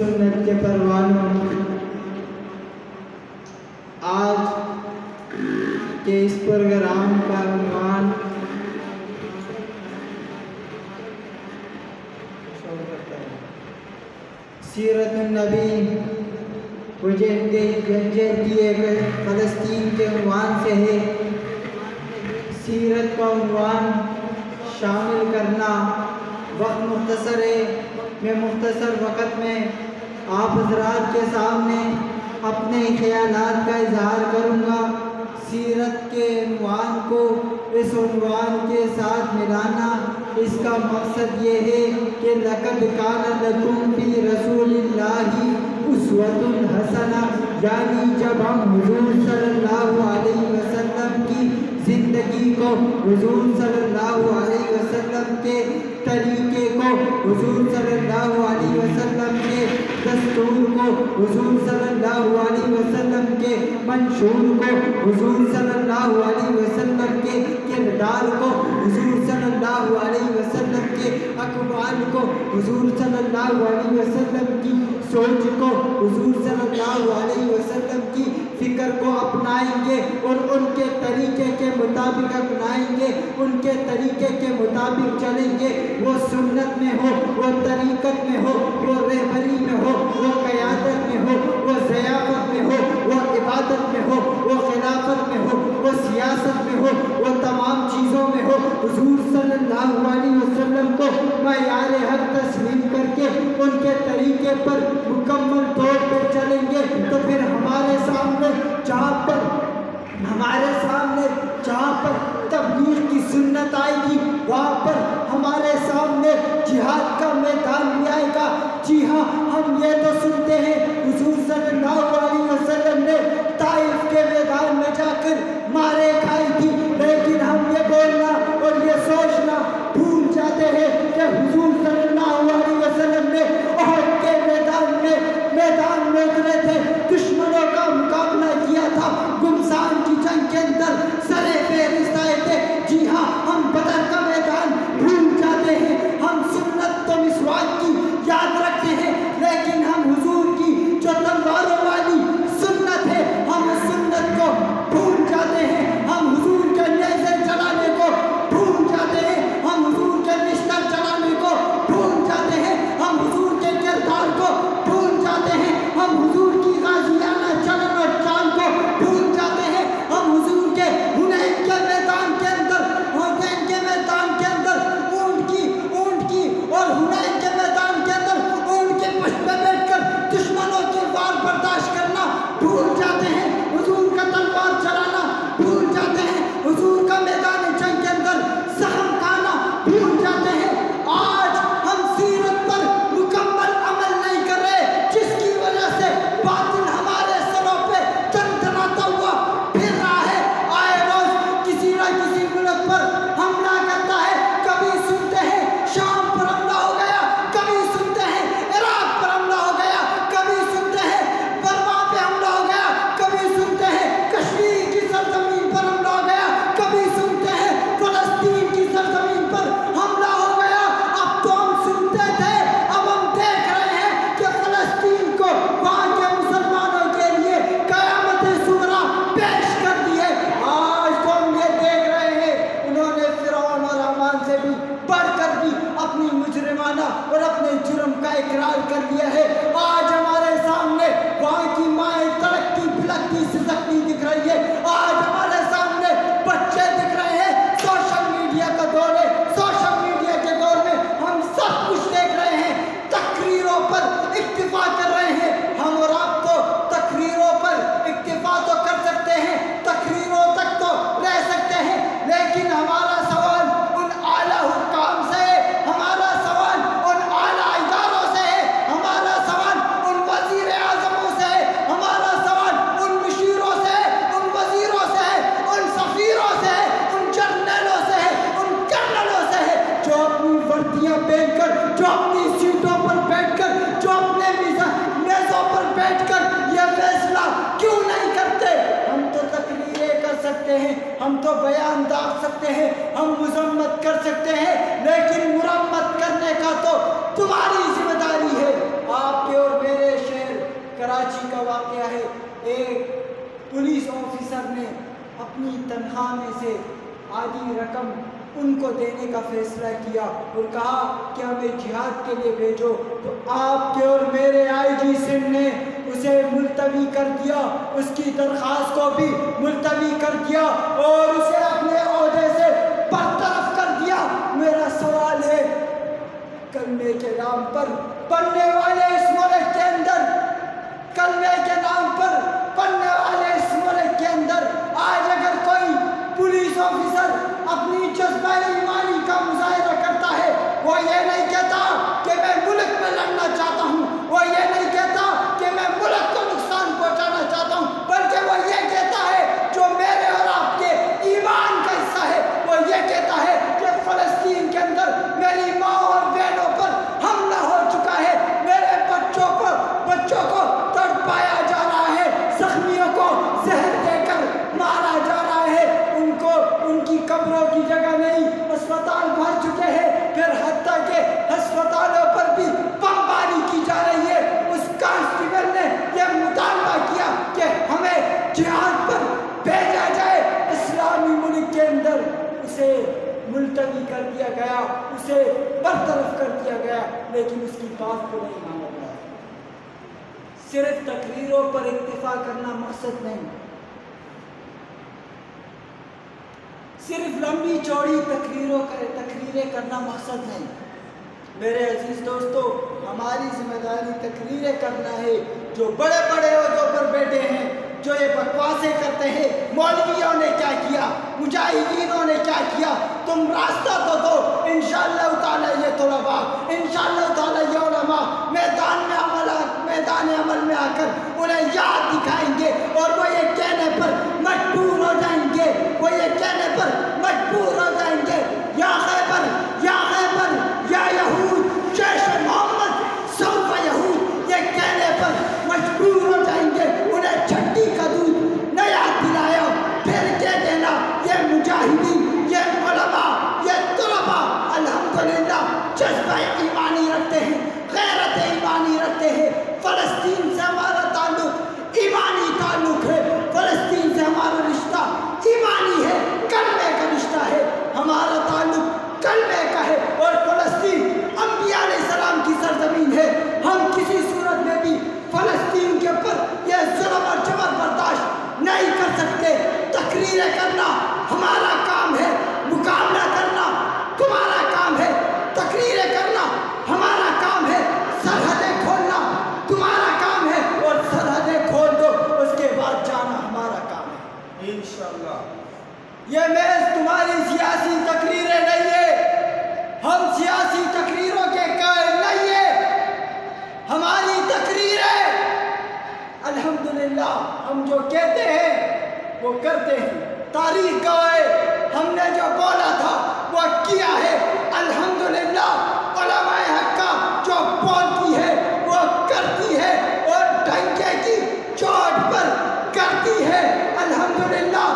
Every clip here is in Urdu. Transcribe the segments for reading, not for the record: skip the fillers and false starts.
سنت کے پروانوں، آج کے اس پروگرام کا عنوان سیرت النبی فلسطین کے عنوان سے ہے۔ سیرت کا عنوان شامل کرنا وقت مختصر ہے۔ میں مختصر وقت میں آپ حضرات کے سامنے اپنے خیالات کا اظہار کروں گا۔ سیرت کے عنوان کو اس عنوان کے ساتھ ملانا، اس کا مقصد یہ ہے کہ لَقَدْ كَانَ لَكُمْ فِي رَسُولِ اللَّهِ أُسْوَةٌ حَسَنَةٌ، یعنی جب ہم حضور صلی اللہ علیہ وسلم کی زندگی کو، حضور صلی اللہ علیہ وسلم کے طریقے کو، حضور صلی اللہ علیہ وسلم کے دستور کو، حضور صلی اللہ علیہ وسلم کے منشور کو، حضور صلی اللہ علیہ وسلم کے کردار کو، حضور صلی اللہ علیہ وسلم کے اقوال کو، حضور صلی اللہ علیہ وسلم کی سوچ کو، حضور صلی اللہ علیہ وسلم کی فکر کو اپنائیں گے اور ان کے طریقے کے مطابق اپنائیں گے، ان کے طریقے کے مطابق چلیں گے۔ وہ سنت میں ہو، وہ طریقت میں ہو، وہ رہبری میں ہو، وہ قیادت میں ہو، وہ ضیافت میں ہو، وہ عبادت میں ہو، وہ خلافت میں ہو، وہ سیاست میں ہو، وہ تمام چیزوں میں ہو، حضور صلی اللہ علیہ وسلم کو معیار حق تسلیم کر کے ان کے طریقے پر مکمل طور پر چلیں گے، تو پھر ہمارے سامنے جہاں پر تبلیغ کی سنت آئے گی، وہاں پر ہمارے سامنے جہاد کا میدان بھی آئے گا۔ جی ہاں، ہم یہ تو سنتے ہیں حضور صلی اللہ علیہ وسلم نے طائف کے میدان میں جا کر مارے کھائی تھی، لیکن ہم یہ بولنا اور یہ سوچنا بھول جاتے ہیں کہ حضور صلی اللہ علیہ وسلم نے احد کے میدان میں اترے تھے، دشمنوں کا مقابلہ کیا تھا، گمسان کی جنگ کے اندر سرے فہرست آئے تھے۔ جی ہاں، ہم بدر کا میدان بھول جاتے ہیں۔ ہم سنت تو مسواک کی یاد رکھتے ہیں، لیکن ہم حضور کی جو تلواروں والی سنت ہے، ہم اس سنت کو بھول جاتے ہیں۔ ہم حضور کے نیزے چلانے کو بھول جاتے ہیں، ہم حضور کے بستر چلانے کو بھول جاتے ہیں، ہم حضور کے کردار کو بھول جاتے ہیں، ہم حضور کی غازیانہ چلن اور چال کو بھول جاتے ہیں، ہم حضور کے حنین کے میدان کے اندر اونٹ کی اور حنین کے میدان کے اندر اونٹ کے پشت پہ بیٹھ کر دشمنوں کے وار برداشت کرنا بھول جاتے ہیں، حضور کا تلوار چلانا بھول جاتے ہیں، حضور کا میدان جنگ کے اندر زخم کھانا بھول جاتے ہیں۔ آج ہم سیرت پر مکمل عمل نہیں کر رہے، جس کی وجہ سے باطل ہمارے سروں پہ تنتناتا ہوا پھر رہا ہے۔ آئے روز کسی نہ کسی ملک پر حملہ کرتا ہے، کبھی سنتے ہیں شام پر حملہ ہو گیا، کبھی سنتے ہیں عراق پر حملہ ہو گیا، کبھی سنتے ہیں برما پہ حملہ ہو گیا، کبھی سنتے ہیں کشمیر کی سرزمین پر حملہ ہو گیا، کبھی سنتے ہیں فلسطین کی سرزمین پر حملہ ہو گیا۔ اب تو ہم سنتے تھے، اب ہم دیکھ رہے ہیں کہ فلسطین کو وہاں کے مسلمانوں کے لیے قیامت صغریٰ پیش کر دی ہے۔ آج تو ہم یہ دیکھ رہے ہیں، انہوں نے فرعون اور حامان سے بھی بڑھ کر بھی اپنی مجرمانہ اور اپنے جرم کا اقرار کر لیا ہے۔ آج ہمارے سامنے وہاں کی مائیں تڑپتی بلکتی سسکتی دکھ رہی ہے، آج ہمارے سامنے بچے دکھ رہے ہیں۔ سوشل میڈیا کا دور ہے، سوشل میڈیا کے دور میں ہم سب کچھ دیکھ رہے ہیں، تقریروں پر اکتفا کر رہے ہیں۔ ہم اور آپ تو تقریروں پر اکتفا تو کر سکتے ہیں، تقریروں تک تو رہ سکتے ہیں، لیکن ہمارا سوال ان اعلیٰ حکام سے ہے، ہمارا سوال ان اعلیٰ اداروں سے ہے، ہمارا سوال ان وزیر اعظموں سے ہے، ہمارا سوال ان مشیروں سے ہے، ان وزیروں سے ہے، ان سفیروں سے ہے، ان جنرلوں سے ہے، ان کرنلوں سے ہے، جو اپنی وردیاں پہن کر، جو اپنی سیٹوں پر بیٹھ کر، جو اپنے میزوں پر بیٹھ کر یہ فیصلہ کیوں نہیں کرتے؟ ہم تو تقریریں کر سکتے ہیں، ہم تو بیان داغ سکتے ہیں، ہم مذمت کر سکتے ہیں، لیکن مرمت کرنے کا تو تمہاری ذمہ داری ہے۔ آپ کے اور میرے واقعہ ہے، ایک پولیس آفیسر نے اپنی تنخواہ میں سے آدھی رقم ان کو دینے کا فیصلہ کیا اور کہا کہ ہمیں جہاد کے لیے بھیجو، تو آپ کے اور میرے آئی جی سندھ نے اسے ملتوی کر دیا، اس کی درخواست کو بھی ملتوی کر دیا اور اسے اپنے عہدے سے برطرف کر دیا۔ میرا سوال ہے، کلمے کے نام پر پڑھنے والے اس ملک کے اندر، کلمے کے نام پر پڑھنے والے اس ملک کے اندر آج اگر کوئی پولیس آفیسر اپنی جذبہ ایمانی کا مظاہرہ کرتا ہے، وہ یہ نہیں کہتا کہ میں ملک میں لڑنا چاہتا ہوں، وہ یہ نہیں کہتا کہ میں ملک کو نقصان پہنچانا چاہتا ہوں، بلکہ وہ یہ کہتا ہے جو میرے اور آپ کے ایمان کا حصہ ہے، وہ یہ کہتا ہے کہ فلسطین کے اندر میری ماں اور بہنوں پر حملہ ہو چکا ہے، میرے بچوں کو تڑپایا جا رہا ہے، زخمیوں کو زہر دے کر مارا جا رہا ہے، ان کی قبروں کی جگہ نہیں، اسپتال بھر چکے ہیں، پھر حتیٰ کہ ہسپتالوں پر بھی بمباری کی جا رہی ہے۔ اس کانسٹیبل نے یہ مطالبہ کیا کہ ہمیں جہاد پر بھیجا جائے، اسلامی ملک کے اندر اسے ملتوی کر دیا گیا، اسے برطرف کر دیا گیا، لیکن اس کی بات کو نہیں مانا گیا۔ صرف تقریروں پر اکتفا کرنا مقصد نہیں، صرف لمبی چوڑی تقریریں کرنا مقصد نہیں۔ میرے عزیز دوستو، ہماری ذمہ داری تقریریں کرنا ہے۔ جو بڑے بڑے عہدوں پر بیٹھے ہیں، جو یہ بکواسیں کرتے ہیں، مولویوں نے کیا کیا، مجاہدینوں نے کیا کیا، تم راستہ تو دو۔ انشاءاللہ تعالیٰ یہ طلباء، انشاءاللہ تعالیٰ یہ علماء میدان عمل میں آ کر انہیں یاد دکھائیں گے، اور وہ یہ کہنے پر مجبور ہو جائیں گے، وہ یہ کہنے پر مجبور ہو جائیں گے، یا خیبر یا خیبر یا یہود جیش محمد سوف یہود، یہ کہنے پر مجبور ہو جائیں گے۔ انہیں چھٹی کا دودھ نہ یاد دلایا، پھر کہہ دینا یہ مجاہدین، یہ علماء، یہ طلباء الحمدللہ جذبہ ایمانی رکھتے ہیں، غیرت ایمانی رکھتے ہیں۔ فلسطین سے ہمارا تعلق ایمانی تعلق ہے، فلسطین سے ہمارا رشتہ ایمانی ہے، کلمے کا رشتہ ہے، ہمارا تعلق کلمے کا ہے، اور فلسطین انبیاء علیہ السلام کی سرزمین ہے۔ ہم کسی صورت میں بھی فلسطین کے اوپر یہ ظلم اور جبر برداشت نہیں کر سکتے۔ تقریریں کرنا ہمارا کام ہے، مقابلہ کرنا تمہارا کام ہے، تقریریں کرنا ہمارا کام ہے، سرحدیں کھولنا تمہارا کام ہے، اور سرحدیں کھول دو اس کے بعد جانا ہمارا کام ہے انشاءاللہ۔ یہ محض تمہاری سیاسی تقریریں نہیں ہے، ہم سیاسی تقریروں کے قائل نہیں ہیں، ہماری تقریریں الحمدللہ ہم جو کہتے ہیں وہ کرتے ہیں۔ تاریخ گواہ ہے، ہم نے جو بولا تھا وہ کیا ہے الحمدللہ۔ علماء حق کا جو بولتی ہے وہ کرتی ہے، اور ڈنکے کی چوٹ پر کرتی ہے الحمدللہ۔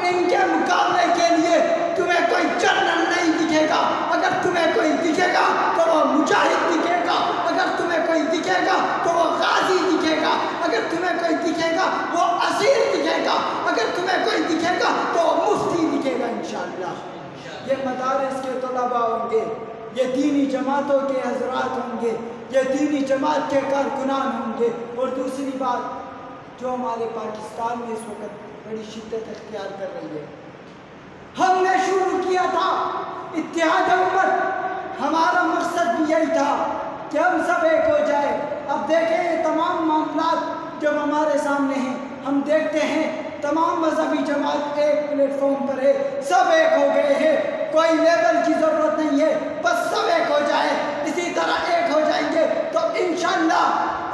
ان کے مقابلے کے لیے تمہیں کوئی جنرل نہیں دکھے گا، اگر تمہیں کوئی دکھے گا تو وہ مجاہد دکھے گا، اگر تمہیں کوئی دکھے گا تو وہ غازی دکھے گا، اگر تمہیں کوئی دکھے گا وہ اسیر دکھے گا، اگر تمہیں کوئی دکھے گا تو وہ مفتی دکھے گا انشاءاللہ۔ یہ مدارس کے طلباء ہوں گے، یہ دینی جماعتوں کے حضرات ہوں گے، یہ دینی جماعت کے کارکنان ہوں گے۔ اور دوسری بات جو ہمارے پاکستان میں اس وقت بڑی شدت اختیار کر رہی ہے، ہم نے شروع کیا تھا اتحاد امت، ہمارا مقصد بھی یہی تھا کہ ہم سب ایک ہو جائے۔ اب دیکھیں یہ تمام معاملات جب ہمارے سامنے ہیں، ہم دیکھتے ہیں تمام مذہبی جماعت ایک پلیٹ فارم پر ہے، سب ایک ہو گئے ہیں، کوئی لیبل کی ضرورت نہیں ہے، بس سب ایک ہو جائے، اسی طرح ایک ہو جائیں گے تو انشاءاللہ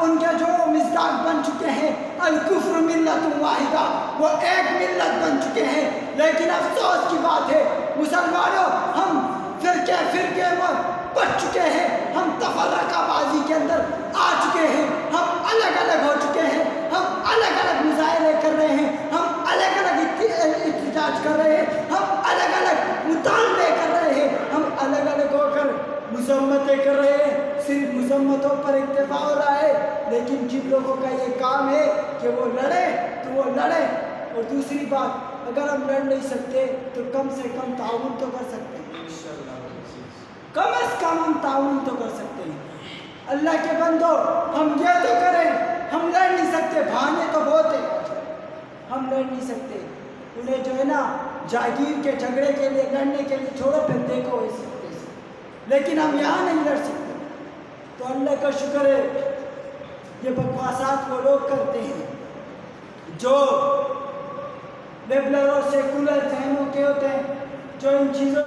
ان کے جو مصداق بن چکے ہیں الکفر ملت واحدہ، وہ ایک ملت بن چکے ہیں۔ لیکن افسوس کی بات ہے مسلمانوں، ہم فرقے میں بچ چکے ہیں، ہم تفرقہ بازی کے اندر آ چکے ہیں، ہم الگ الگ ہو چکے ہیں، ہم الگ الگ مظاہرے کر رہے ہیں، ہم الگ الگ احتجاج کر رہے ہیں، ہم الگ الگ مطالبے کر رہے ہیں، ہم الگ الگ ہو کر مذمتیں کر رہے ہیں۔ صرف مذمتوں پر اکتفا ہو رہا ہے، لیکن لیکن جن لوگوں کا یہ کام ہے کہ وہ لڑے تو وہ لڑے. اور دوسری بات, اگر ہم لڑ نہیں سکتے تو کم سے کم تعاون تو کر سکتے ہیں, کم از کم ہم تعاون تو کر سکتے ہیں. اللہ کے بندو, ہم یہ تو کریں, ہم لڑ نہیں سکتے, بہانے تو بہت ہیں, ہم لڑ نہیں سکتے. انہیں جو ہے نا جاگیر کے جھگڑے کے لیے لڑنے کے لیے چھوڑو, پھر دیکھو اس وقت سے, لیکن ہم یہاں نہیں لڑ سکتے. تو اللہ کا شکر ہے یہ بکواسات وہ لوگ کرتے ہیں جو لیبلروں سیکولر ذہنوں کے ہوتے ہیں, جو ان چیزوں